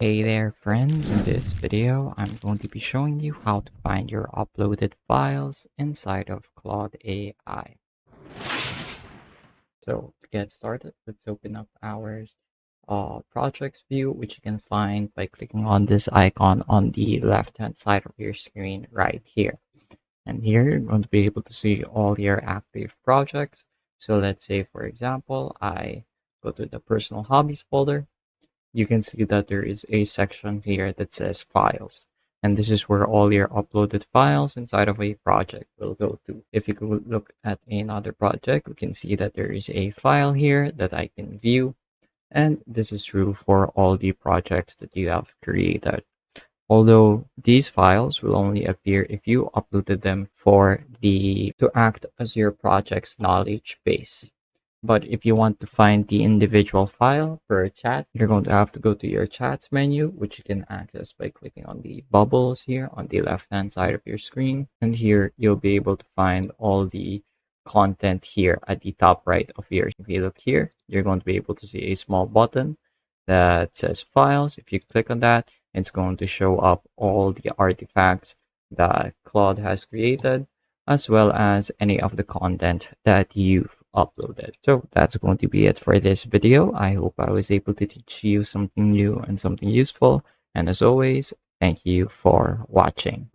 Hey there friends, in this video I'm going to be showing you how to find your uploaded files inside of Claude AI. So to get started, let's open up our projects view, which you can find by clicking on this icon on the left hand side of your screen right here. And here you're going to be able to see all your active projects. So let's say, for example, I go to the personal hobbies folder. You can see that there is a section here that says files. And this is where all your uploaded files inside of a project will go to. If you could look at another project, we can see that there is a file here that I can view. And this is true for all the projects that you have created. Although these files will only appear if you uploaded them to act as your project's knowledge base. But if you want to find the individual file per chat, you're going to have to go to your chats menu, which you can access by clicking on the bubbles here on the left hand side of your screen. And here you'll be able to find all the content here at the top right of yours. If you look here, you're going to be able to see a small button that says files. If you click on that, it's going to show up all the artifacts that Claude has created, as well as any of the content that you've uploaded. So that's going to be it for this video. I hope I was able to teach you something new and something useful. And as always, thank you for watching.